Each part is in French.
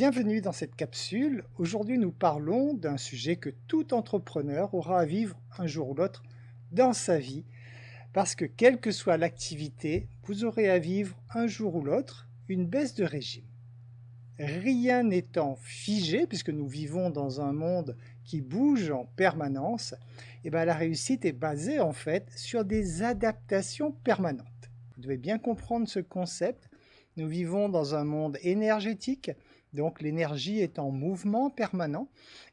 Bienvenue dans cette capsule. Aujourd'hui, nous parlons d'un sujet que tout entrepreneur aura à vivre un jour ou l'autre dans sa vie, parce que quelle que soit l'activité, vous aurez à vivre un jour ou l'autre une baisse de régime. Rien n'étant figé, puisque nous vivons dans un monde qui bouge en permanence, et la réussite est basée en fait sur des adaptations permanentes. Vous devez bien comprendre ce concept. Nous vivons dans un monde énergétique, donc l'énergie est en mouvement permanent,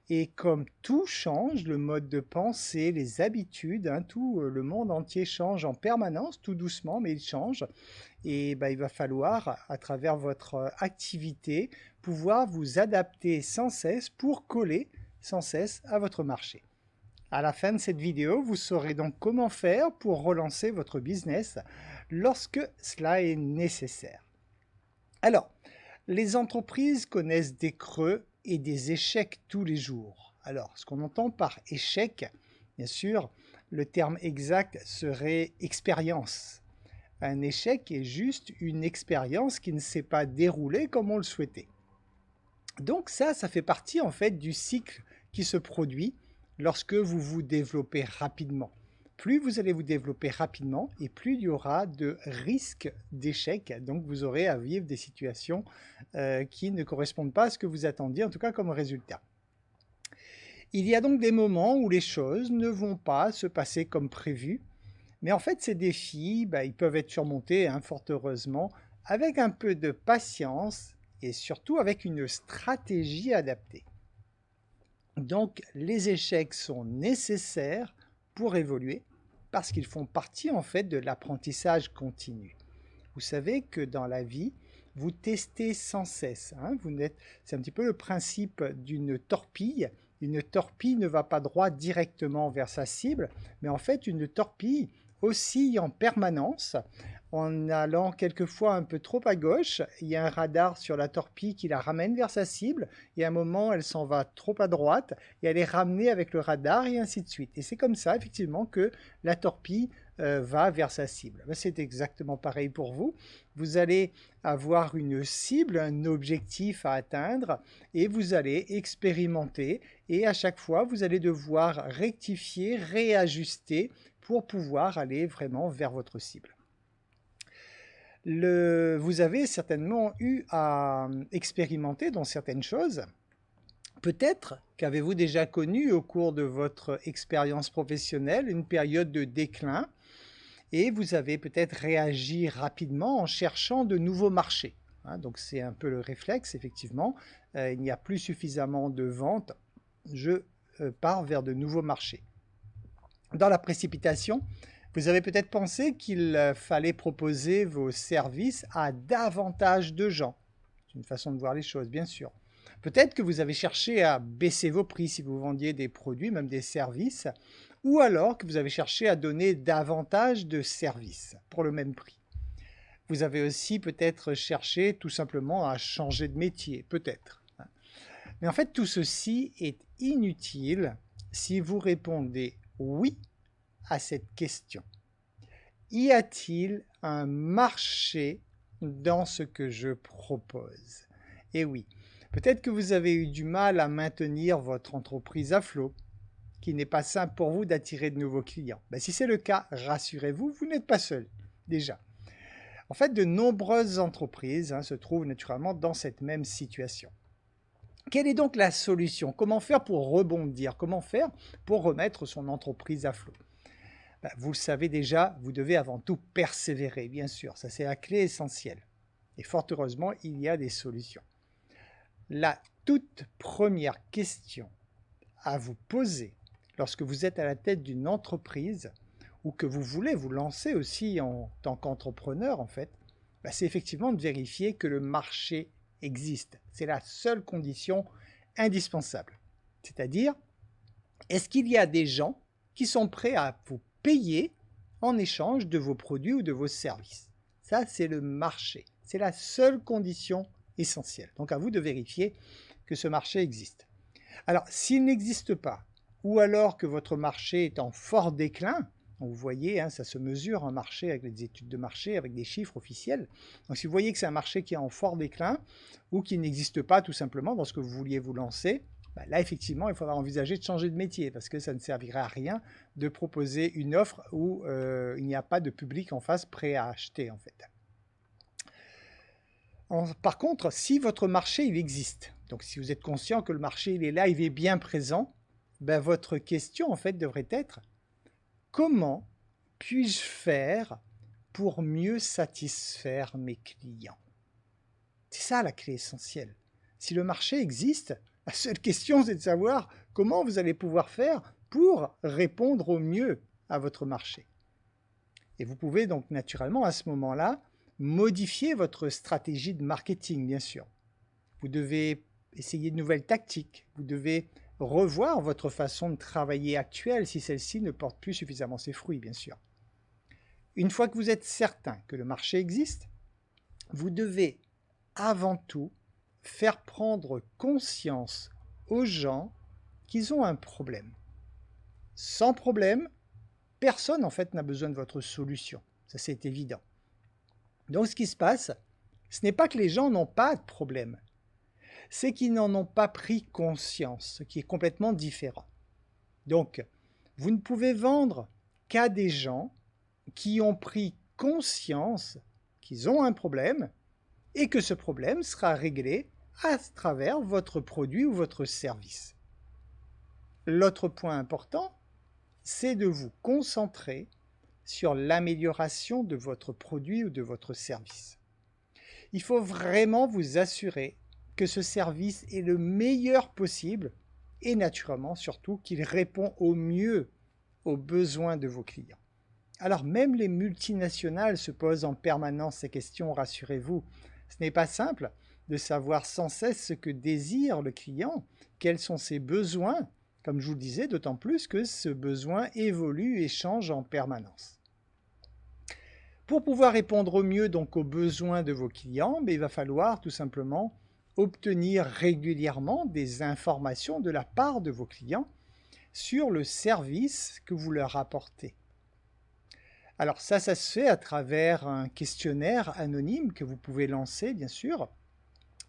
et comme tout change, le mode de pensée, les habitudes, tout le monde entier change en permanence, tout doucement, mais il change. Et il va falloir, à travers votre activité, pouvoir vous adapter sans cesse pour coller sans cesse à votre marché. À la fin de cette vidéo, vous saurez donc comment faire pour relancer votre business lorsque cela est nécessaire. Alors, les entreprises connaissent des creux et des échecs tous les jours. Alors, ce qu'on entend par échec, bien sûr, le terme exact serait expérience. Un échec est juste une expérience qui ne s'est pas déroulée comme on le souhaitait. Donc ça fait partie en fait du cycle qui se produit lorsque vous vous développez rapidement. Plus vous allez vous développer rapidement et plus il y aura de risques d'échec. Donc vous aurez à vivre des situations qui ne correspondent pas à ce que vous attendiez, en tout cas comme résultat. Il y a donc des moments où les choses ne vont pas se passer comme prévu. Mais en fait, ces défis, ils peuvent être surmontés, fort heureusement, avec un peu de patience et surtout avec une stratégie adaptée. Donc, les échecs sont nécessaires pour évoluer parce qu'ils font partie en fait de l'apprentissage continu. Vous savez que dans la vie, vous testez sans cesse. C'est un petit peu le principe d'une torpille. Une torpille ne va pas droit directement vers sa cible, mais en fait, une torpille oscille en permanence en allant quelquefois un peu trop à gauche. Il y a un radar sur la torpille qui la ramène vers sa cible et à un moment elle s'en va trop à droite et elle est ramenée avec le radar et ainsi de suite. Et c'est comme ça effectivement que la torpille va vers sa cible. C'est exactement pareil pour vous. Vous allez avoir une cible, un objectif à atteindre et vous allez expérimenter et à chaque fois vous allez devoir rectifier, réajuster pour pouvoir aller vraiment vers votre cible. Vous avez certainement eu à expérimenter dans certaines choses. Peut-être qu'avez-vous déjà connu au cours de votre expérience professionnelle une période de déclin et vous avez peut-être réagi rapidement en cherchant de nouveaux marchés. Donc c'est un peu le réflexe, effectivement. Il n'y a plus suffisamment de ventes, je pars vers de nouveaux marchés. Dans la précipitation, vous avez peut-être pensé qu'il fallait proposer vos services à davantage de gens. C'est une façon de voir les choses, bien sûr. Peut-être que vous avez cherché à baisser vos prix si vous vendiez des produits, même des services, ou alors que vous avez cherché à donner davantage de services pour le même prix. Vous avez aussi peut-être cherché tout simplement à changer de métier, peut-être. Mais en fait, tout ceci est inutile si vous répondez oui à cette question. Y a-t-il un marché dans ce que je propose? Eh oui, peut-être que vous avez eu du mal à maintenir votre entreprise à flot, qu'il n'est pas simple pour vous d'attirer de nouveaux clients. Si c'est le cas, rassurez-vous, vous n'êtes pas seul, déjà. En fait, de nombreuses entreprises se trouvent naturellement dans cette même situation. Quelle est donc la solution? Comment faire pour rebondir? Comment faire pour remettre son entreprise à flot? Vous le savez déjà, vous devez avant tout persévérer, bien sûr. Ça, c'est la clé essentielle. Et fort heureusement, il y a des solutions. La toute première question à vous poser lorsque vous êtes à la tête d'une entreprise ou que vous voulez vous lancer aussi en tant qu'entrepreneur, en fait, c'est effectivement de vérifier que le marché existe. C'est la seule condition indispensable. C'est-à-dire, est-ce qu'il y a des gens qui sont prêts à vous payer en échange de vos produits ou de vos services? Ça, c'est le marché. C'est la seule condition essentielle. Donc, à vous de vérifier que ce marché existe. Alors, s'il n'existe pas, ou alors que votre marché est en fort déclin, Vous voyez, hein, ça se mesure un marché avec des études de marché, avec des chiffres officiels. Donc si vous voyez que c'est un marché qui est en fort déclin ou qui n'existe pas tout simplement dans ce que vous vouliez vous lancer, là effectivement il faudra envisager de changer de métier parce que ça ne servirait à rien de proposer une offre où il n'y a pas de public en face prêt à acheter en fait. Par contre, si votre marché il existe, donc si vous êtes conscient que le marché il est là, il est bien présent, votre question en fait devrait être: comment puis-je faire pour mieux satisfaire mes clients? C'est ça la clé essentielle. Si le marché existe, la seule question c'est de savoir comment vous allez pouvoir faire pour répondre au mieux à votre marché. Et vous pouvez donc naturellement à ce moment-là modifier votre stratégie de marketing, bien sûr. Vous devez essayer de nouvelles tactiques, vous devez revoir votre façon de travailler actuelle si celle-ci ne porte plus suffisamment ses fruits, bien sûr. Une fois que vous êtes certain que le marché existe, vous devez avant tout faire prendre conscience aux gens qu'ils ont un problème. Sans problème, personne en fait n'a besoin de votre solution, ça c'est évident. Donc ce qui se passe, ce n'est pas que les gens n'ont pas de problème, c'est qu'ils n'en ont pas pris conscience, ce qui est complètement différent. Donc, vous ne pouvez vendre qu'à des gens qui ont pris conscience qu'ils ont un problème et que ce problème sera réglé à travers votre produit ou votre service. L'autre point important, c'est de vous concentrer sur l'amélioration de votre produit ou de votre service. Il faut vraiment vous assurer que ce service est le meilleur possible et naturellement surtout qu'il répond au mieux aux besoins de vos clients. Alors même les multinationales se posent en permanence ces questions, rassurez-vous. Ce n'est pas simple de savoir sans cesse ce que désire le client, quels sont ses besoins, comme je vous le disais, d'autant plus que ce besoin évolue et change en permanence. Pour pouvoir répondre au mieux donc aux besoins de vos clients, il va falloir tout simplement obtenir régulièrement des informations de la part de vos clients sur le service que vous leur apportez. Alors ça se fait à travers un questionnaire anonyme que vous pouvez lancer bien sûr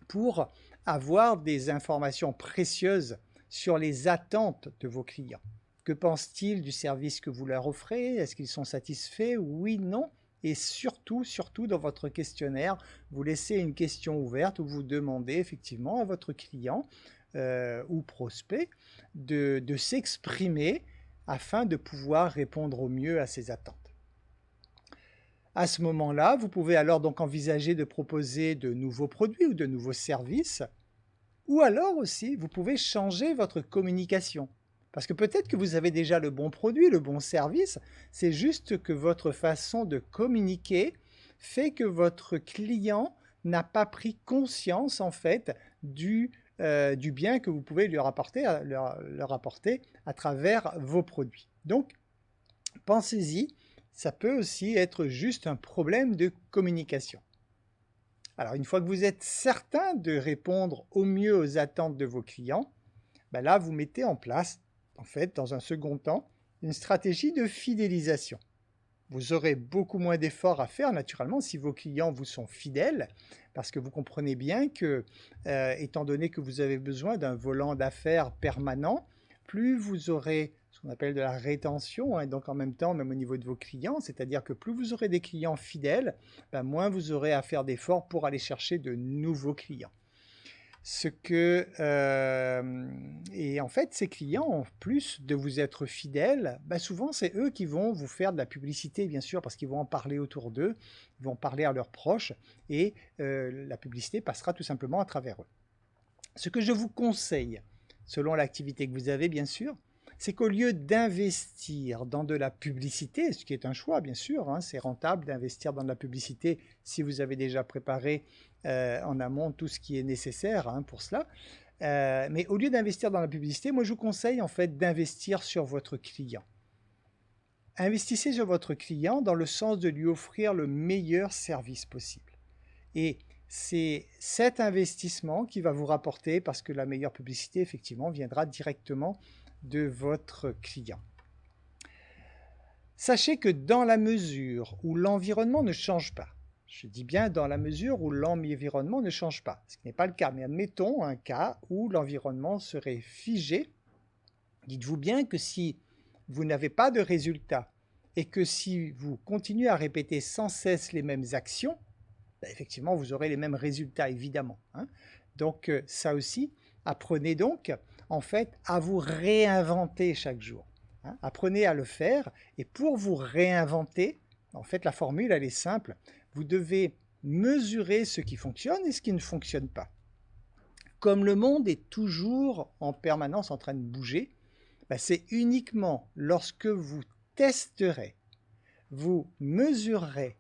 pour avoir des informations précieuses sur les attentes de vos clients. Que pensent-ils du service que vous leur offrez? Est-ce qu'ils sont satisfaits? Oui, non? Et surtout dans votre questionnaire, vous laissez une question ouverte où vous demandez effectivement à votre client ou prospect de s'exprimer afin de pouvoir répondre au mieux à ses attentes. À ce moment-là, vous pouvez alors donc envisager de proposer de nouveaux produits ou de nouveaux services, ou alors aussi, vous pouvez changer votre communication. Parce que peut-être que vous avez déjà le bon produit, le bon service, c'est juste que votre façon de communiquer fait que votre client n'a pas pris conscience en fait du bien que vous pouvez leur apporter à travers vos produits. Donc, pensez-y, ça peut aussi être juste un problème de communication. Alors, une fois que vous êtes certain de répondre au mieux aux attentes de vos clients, là, vous mettez en place, en fait, dans un second temps, une stratégie de fidélisation. Vous aurez beaucoup moins d'efforts à faire, naturellement, si vos clients vous sont fidèles, parce que vous comprenez bien que, étant donné que vous avez besoin d'un volant d'affaires permanent, plus vous aurez ce qu'on appelle de la rétention, et donc en même temps, même au niveau de vos clients, c'est-à-dire que plus vous aurez des clients fidèles, moins vous aurez à faire d'efforts pour aller chercher de nouveaux clients. Et en fait, ces clients, en plus de vous être fidèles, souvent c'est eux qui vont vous faire de la publicité, bien sûr, parce qu'ils vont en parler autour d'eux, ils vont parler à leurs proches, et la publicité passera tout simplement à travers eux. Ce que je vous conseille, selon l'activité que vous avez, bien sûr, c'est qu'au lieu d'investir dans de la publicité, ce qui est un choix, bien sûr, c'est rentable d'investir dans de la publicité si vous avez déjà préparé en amont tout ce qui est nécessaire pour cela. Mais au lieu d'investir dans la publicité, moi je vous conseille en fait d'investir sur votre client. Investissez sur votre client dans le sens de lui offrir le meilleur service possible. Et c'est cet investissement qui va vous rapporter, parce que la meilleure publicité, effectivement, viendra directement de votre client. Sachez que dans la mesure où l'environnement ne change pas, je dis bien dans la mesure où l'environnement ne change pas, ce qui n'est pas le cas, mais admettons un cas où l'environnement serait figé, dites-vous bien que si vous n'avez pas de résultat et que si vous continuez à répéter sans cesse les mêmes actions, effectivement vous aurez les mêmes résultats évidemment. Donc ça aussi, apprenez donc en fait à vous réinventer chaque jour. Apprenez à le faire et pour vous réinventer, en fait la formule elle est simple, vous devez mesurer ce qui fonctionne et ce qui ne fonctionne pas. Comme le monde est toujours en permanence en train de bouger, c'est uniquement lorsque vous testerez, vous mesurerez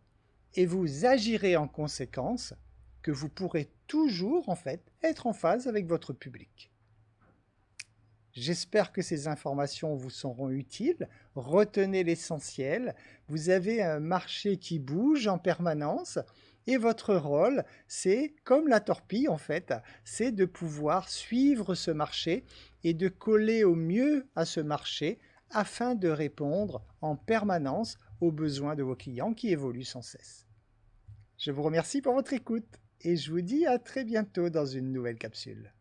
et vous agirez en conséquence que vous pourrez toujours en fait être en phase avec votre public. J'espère que ces informations vous seront utiles. Retenez l'essentiel. Vous avez un marché qui bouge en permanence et votre rôle, c'est comme la torpille en fait, c'est de pouvoir suivre ce marché et de coller au mieux à ce marché afin de répondre en permanence aux besoins de vos clients qui évoluent sans cesse. Je vous remercie pour votre écoute et je vous dis à très bientôt dans une nouvelle capsule.